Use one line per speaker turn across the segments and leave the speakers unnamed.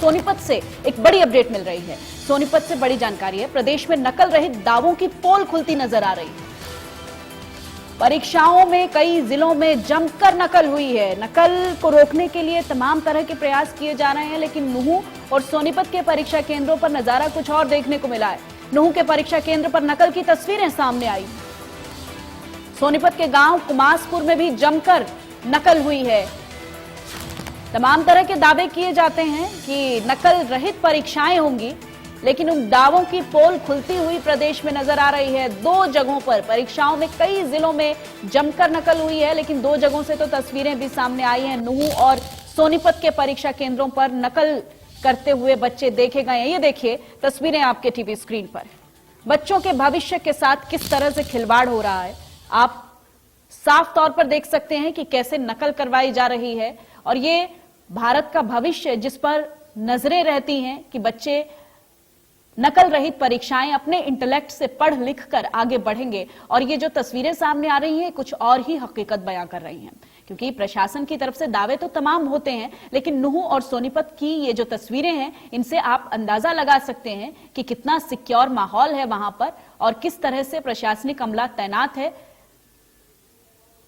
सोनीपत से एक बड़ी अपडेट मिल रही है। सोनीपत से बड़ी जानकारी है, प्रदेश में नकल रहित दावों की पोल खुलती नजर आ रही है। परीक्षाओं में कई जिलों में जमकर नकल हुई है। नकल को रोकने के लिए तमाम तरह के प्रयास किए जा रहे हैं, लेकिन नूहू और सोनीपत के परीक्षा केंद्रों पर नजारा कुछ और देखने को मिला है। नूहू के परीक्षा केंद्र पर नकल की तस्वीरें सामने आई। सोनीपत के गांव कुमासपुर में भी जमकर नकल हुई है। तमाम तरह के दावे किए जाते हैं कि नकल रहित परीक्षाएं होंगी, लेकिन उन दावों की पोल खुलती हुई प्रदेश में नजर आ रही है। 2 जगहों पर परीक्षाओं में कई जिलों में जमकर नकल हुई है, लेकिन 2 जगहों से तो तस्वीरें भी सामने आई हैं। नूहू और सोनीपत के परीक्षा केंद्रों पर नकल करते हुए बच्चे देखे गए हैं। ये देखिए तस्वीरें आपके टीवी स्क्रीन पर। बच्चों के भविष्य के साथ किस तरह से खिलवाड़ हो रहा है, आप साफ तौर पर देख सकते हैं कि कैसे नकल करवाई जा रही है। और ये भारत का भविष्य जिस पर नजरें रहती हैं कि बच्चे नकल रहित परीक्षाएं अपने इंटेलेक्ट से पढ़ लिख कर आगे बढ़ेंगे। और ये जो तस्वीरें सामने आ रही हैं कुछ और ही हकीकत बयां कर रही हैं, क्योंकि प्रशासन की तरफ से दावे तो तमाम होते हैं, लेकिन नूहू और सोनीपत की ये जो तस्वीरें हैं इनसे आप अंदाजा लगा सकते हैं कि कितना सिक्योर माहौल है वहां पर और किस तरह से प्रशासनिक अमला तैनात है।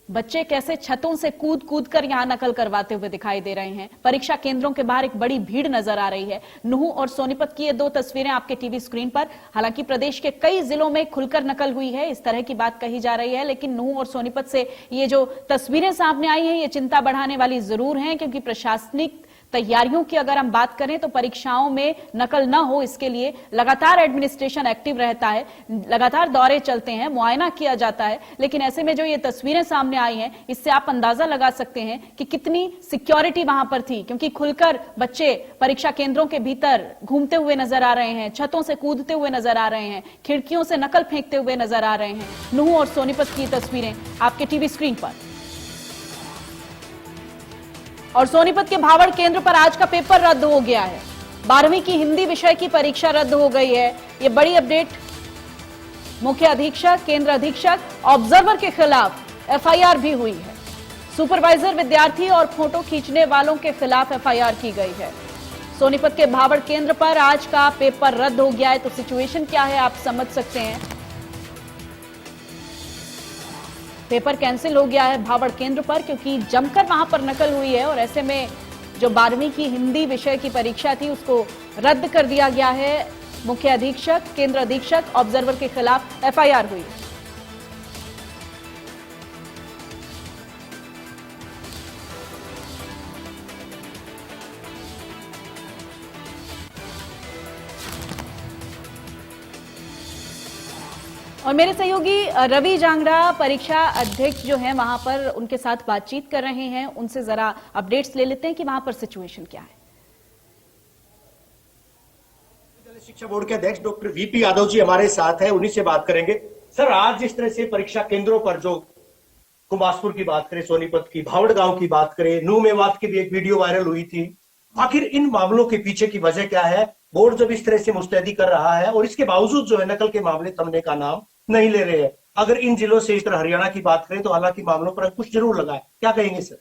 बच्चे कैसे छतों से कूद कूद कर यहां नकल करवाते हुए दिखाई दे रहे हैं। परीक्षा केंद्रों के बाहर एक बड़ी भीड़ नजर आ रही है। नूहू और सोनीपत की ये 2 तस्वीरें आपके टीवी स्क्रीन पर। हालांकि प्रदेश के कई जिलों में खुलकर नकल हुई है, इस तरह की बात कही जा रही है, लेकिन नूहू और सोनीपत से ये जो तस्वीरें सामने आई हैं ये चिंता बढ़ाने वाली जरूर हैं, क्योंकि प्रशासनिक तैयारियों की अगर हम बात करें तो परीक्षाओं में नकल न हो इसके लिए लगातार एडमिनिस्ट्रेशन एक्टिव रहता है, लगातार दौरे चलते हैं, मुआयना किया जाता है। लेकिन ऐसे में जो ये तस्वीरें सामने आई हैं इससे आप अंदाजा लगा सकते हैं कि कितनी सिक्योरिटी वहां पर थी, क्योंकि खुलकर बच्चे परीक्षा केंद्रों के भीतर घूमते हुए नजर आ रहे हैं, छतों से कूदते हुए नजर आ रहे हैं, खिड़कियों से नकल फेंकते हुए नजर आ रहे हैं। नूहू और सोनीपत की तस्वीरें आपके टीवी स्क्रीन पर। और सोनीपत के भावड़ केंद्र पर आज का पेपर रद्द हो गया है। 12वीं की हिंदी विषय की परीक्षा रद्द हो गई है। ये बड़ी अपडेट। मुख्य अधीक्षक, केंद्र अधीक्षक, ऑब्जर्वर के खिलाफ एफआईआर भी हुई है। सुपरवाइजर, विद्यार्थी और फोटो खींचने वालों के खिलाफ एफआईआर की गई है। सोनीपत के भावड़ केंद्र पर आज का पेपर रद्द हो गया है, तो सिचुएशन क्या है आप समझ सकते हैं। पेपर कैंसिल हो गया है भावड़ केंद्र पर, क्योंकि जमकर वहां पर नकल हुई है और ऐसे में जो 12वीं की हिंदी विषय की परीक्षा थी उसको रद्द कर दिया गया है। मुख्य अधीक्षक, केंद्र अधीक्षक, ऑब्जर्वर के खिलाफ एफआईआर हुई। और मेरे सहयोगी रवि जांगड़ा परीक्षा अध्यक्ष जो हैं वहां पर उनके साथ बातचीत कर रहे हैं, उनसे जरा अपडेट्स ले लेते हैं कि वहां पर सिचुएशन क्या है।
शिक्षा बोर्ड के अध्यक्ष डॉक्टर वीपी यादव जी हमारे साथ हैं, उन्हीं से बात करेंगे। सर, आज जिस तरह से परीक्षा केंद्रों पर जो कुमासपुर की बात करें, सोनीपत की, भावड़ गांव की बात करें, नूह मेवात की भी एक वीडियो वायरल हुई थी, आखिर इन मामलों के पीछे की वजह क्या है? बोर्ड जब इस तरह से मुस्तैदी कर रहा है और इसके बावजूद जो है नकल के मामले थमने का नाम नहीं ले रहे हैं। अगर इन जिलों से इस तरह हरियाणा की बात करें तो हालांकि मामलों पर कुछ जरूर लगा है, क्या कहेंगे सर?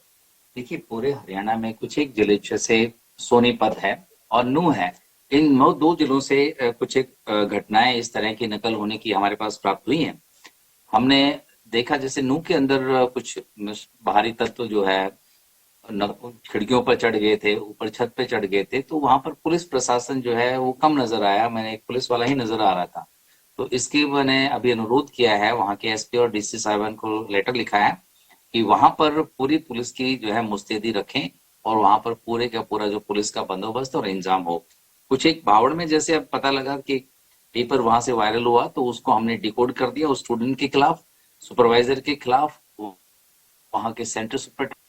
देखिए, पूरे हरियाणा में कुछ एक जिले जैसे सोनीपत है और नूह है, इन 2 जिलों से कुछ एक घटनाएं इस तरह की नकल होने की हमारे पास प्राप्त हुई हैं। हमने देखा जैसे नूह के अंदर कुछ बाहरी तत्व जो है खिड़कियों पर चढ़ गए थे, ऊपर छत पे चढ़ गए थे, तो वहां पर पुलिस प्रशासन जो है वो कम नजर आया। मैंने एक पुलिस वाला ही नजर आ रहा था, तो इसकी मैंने अभी अनुरोध किया है, वहां के एसपी और डीसी साहिबान को लेटर लिखा है कि वहां पर पूरी पुलिस की जो है मुस्तैदी रखें और वहां पर पूरे का पूरा जो पुलिस का बंदोबस्त और इंतजाम हो। कुछ एक भावड़ में जैसे अब पता लगा कि पेपर वहां से वायरल हुआ, तो उसको हमने डिकोड कर दिया। उस स्टूडेंट के खिलाफ, सुपरवाइजर के खिलाफ, वहां के सेंटर सुपरिटेंडेंट,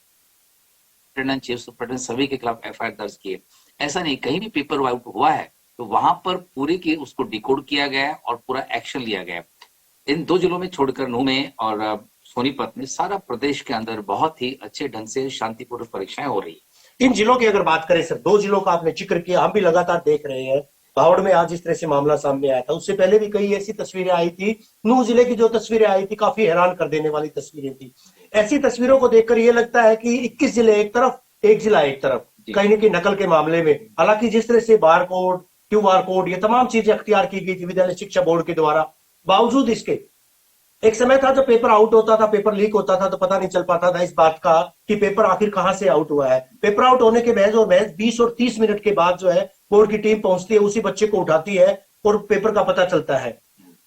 चीफ सुपरिटेंडेंट, सभी के खिलाफ एफआईआर दर्ज किए। ऐसा नहीं कहीं भी पेपर आउट हुआ है तो वहां पर पूरे की उसको डिकोड किया गया और पूरा एक्शन लिया गया। इन 2 जिलों में छोड़कर नूह में और सोनीपत में सारा प्रदेश के अंदर बहुत ही अच्छे ढंग से शांतिपूर्वक परीक्षाएं हो रही है।
इन जिलों की अगर बात करें सर, 2 जिलों का आपने जिक्र किया, हम भी लगातार देख रहे हैं। भावड़ में आज जिस तरह से मामला सामने आया था, उससे पहले भी कई ऐसी तस्वीरें आई थी। नूह जिले की जो तस्वीरें आई थी काफी हैरान कर देने वाली तस्वीरें थी। ऐसी तस्वीरों को देखकर ये लगता है कि 21 जिले एक तरफ, एक जिला एक तरफ, कहीं न कहीं नकल के मामले में। हालांकि जिस तरह से बार कोड, QR कोड, ये तमाम चीजें अख्तियार की गई थी विद्यालय शिक्षा बोर्ड के द्वारा, बावजूद इसके एक समय था जब पेपर आउट होता था, पेपर लीक होता था, तो पता नहीं चल पाता था इस बात का कि पेपर आखिर कहां से आउट हुआ है। पेपर आउट होने के महज 20 और 30 मिनट के बाद जो है बोर्ड की टीम पहुंचती है, उसी बच्चे को उठाती है और पेपर का पता चलता है।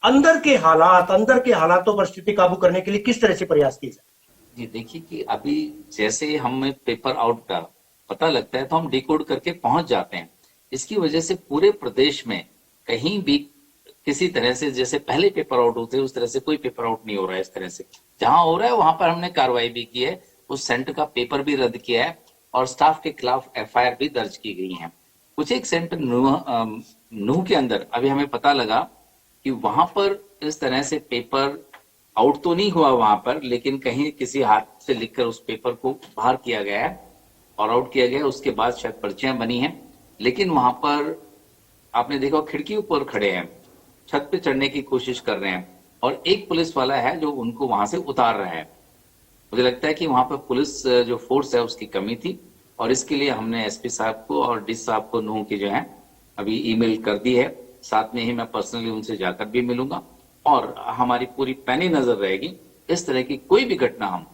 अंदर के हालातों पर स्थिति काबू करने के लिए किस तरह से प्रयास किए जाए?
जी देखिए कि अभी जैसे हमें पेपर आउट का पता लगता है तो हम डिकोड करके पहुंच जाते हैं। इसकी वजह से पूरे प्रदेश में कहीं भी किसी तरह से जैसे पहले पेपर आउट होते उस तरह से कोई पेपर आउट नहीं हो रहा है। इस तरह से जहां हो रहा है वहां पर हमने कार्रवाई भी की है, उस सेंटर का पेपर भी रद्द किया है और स्टाफ के खिलाफ FIR भी दर्ज की गई है। कुछ एक सेंटर नूह के अंदर अभी हमें पता लगा कि वहां पर इस तरह से पेपर आउट तो नहीं हुआ वहां पर, लेकिन कहीं किसी हाथ से लिखकर उस पेपर को बाहर किया गया है और आउट किया गया है। उसके बाद शायद पर्चियां बनी हैं, लेकिन वहां पर आपने देखा खिड़की ऊपर खड़े हैं, छत पे चढ़ने की कोशिश कर रहे हैं और एक पुलिस वाला है जो उनको वहां से उतार रहा है। मुझे लगता है कि वहां पर पुलिस जो फोर्स है उसकी कमी थी और इसके लिए हमने SP साहब को और DC साहब को नूह की जो है अभी ईमेल कर दी है। साथ में ही मैं पर्सनली उनसे जाकर भी मिलूंगा और हमारी पूरी पैनी नजर रहेगी इस तरह की कोई भी घटना हम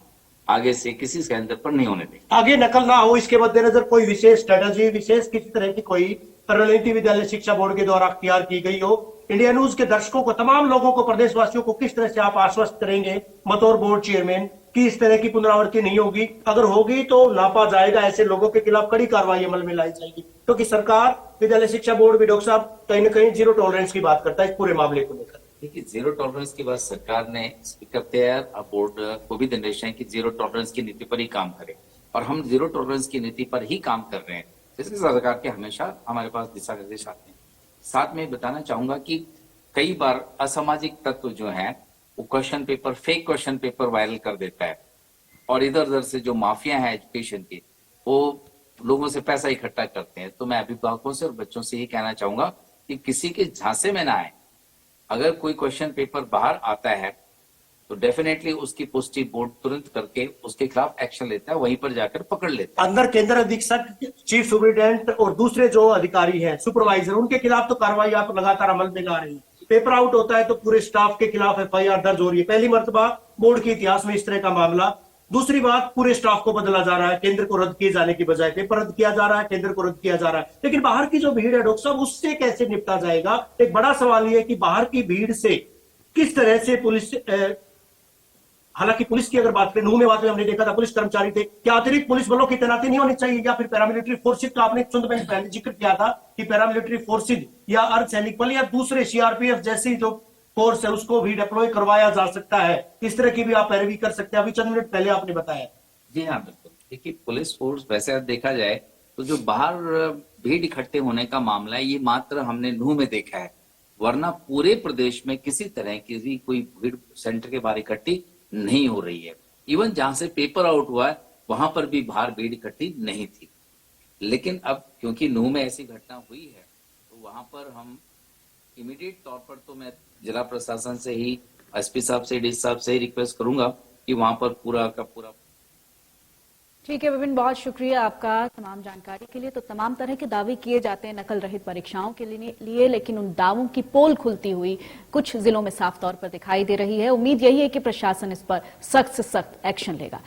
आगे से किसी सेंटर पर नहीं होने देंगे।
आगे नकल ना हो इसके मद्देनजर कोई विशेष स्ट्रेटजी, विशेष किसी तरह की कोई रणनीति विद्यालय शिक्षा बोर्ड के द्वारा अख्तियार की गई हो? इंडिया न्यूज के दर्शकों को, तमाम लोगों को, प्रदेशवासियों को किस तरह से आप आश्वस्त करेंगे बतौर बोर्ड चेयरमैन कि इस तरह की पुनरावृत्ति नहीं होगी? अगर होगी तो नापा जाएगा, ऐसे लोगों के खिलाफ कड़ी कार्रवाई अमल में लाई जाएगी, क्योंकि सरकार, विद्यालय शिक्षा बोर्ड भी डॉक्टर साहब कहीं ना कहीं जीरो टॉलरेंस की बात करता है इस पूरे मामले को लेकर।
देखिए जीरो टॉलरेंस की बात सरकार ने स्पीकर तैयार बोर्ड को भी निर्देश है कि जीरो टॉलरेंस की नीति पर ही काम करे और हम जीरो टॉलरेंस की नीति पर ही काम कर रहे हैं, जिसके सरकार के हमेशा हमारे पास दिशा निर्देश आते हैं। साथ में बताना चाहूंगा कि कई बार असामाजिक तत्व जो है वो question paper, fake question paper viral कर देता है और इधर उधर से जो माफिया है एजुकेशन की वो लोगों से पैसा इकट्ठा करते हैं। तो मैं अभिभावकों से और बच्चों से ये कहना चाहूंगा कि किसी के झांसे में ना आए। अगर कोई क्वेश्चन पेपर बाहर आता है तो डेफिनेटली उसकी पुष्टि बोर्ड तुरंत करके उसके खिलाफ एक्शन लेता है, वहीं पर जाकर पकड़ लेता है।
अंदर केंद्र अधीक्षक, चीफ सुपरिटेंडेंट और दूसरे जो अधिकारी हैं, सुपरवाइजर, उनके खिलाफ तो कार्रवाई आप लगातार अमल में ला रही है। पेपर आउट होता है तो पूरे स्टाफ के खिलाफ FIR दर्ज हो रही है, पहली मर्तबा बोर्ड के इतिहास में इस तरह का मामला। दूसरी बात, पूरे स्टाफ को बदला जा रहा है, केंद्र को रद्द किए जाने की बजाय पेपर रद्द किया जा रहा है, केंद्र को रद्द किया जा रहा है। लेकिन बाहर की जो भीड़ है डॉक्टर साहब, उससे कैसे निपटा जाएगा? एक बड़ा सवाल यह है कि बाहर की भीड़ से किस तरह से पुलिस, हालांकि पुलिस की अगर बात करें, नूह में बात में हमने देखा था पुलिस कर्मचारी थे, क्या अतिरिक्त पुलिस बलों की तैनाती नहीं होनी चाहिए या फिर पैरामिलिट्री फोर्सेज का आपने पहले जिक्र किया था कि पैरामिलिट्री फोर्सेज या अर्धसैनिक बल या दूसरे CRPF जैसी जो फोर्स है उसको भी डिप्लॉय करवाया जा सकता है? इस तरह की भी आप पैरवी कर सकते हैं, अभी चंद मिनट पहले आपने बताया।
जी हाँ बिल्कुल। देखिए पुलिस फोर्स वैसे देखा जाए तो जो बाहर भीड़ इकट्ठे होने का मामला है ये मात्र हमने नूह में देखा है, वरना पूरे प्रदेश में किसी तरह की कोई भीड़ सेंटर के बाहर इकट्ठी नहीं हो रही है। इवन जहां से पेपर आउट हुआ है वहां पर भी बाहर भीड़ इकट्ठी नहीं थी। लेकिन अब क्योंकि नूह में ऐसी घटना हुई है तो वहां पर हम इमीडिएट तौर पर तो मैं जिला प्रशासन से ही, SP साहब से, DC साहब से ही रिक्वेस्ट करूंगा कि वहां पर पूरा का पूरा।
ठीक है विपिन, बहुत शुक्रिया आपका तमाम जानकारी के लिए। तो तमाम तरह के दावे किए जाते हैं नकल रहित परीक्षाओं के लिए, लेकिन उन दावों की पोल खुलती हुई कुछ जिलों में साफ तौर पर दिखाई दे रही है। उम्मीद यही है कि प्रशासन इस पर सख्त से सख्त एक्शन लेगा।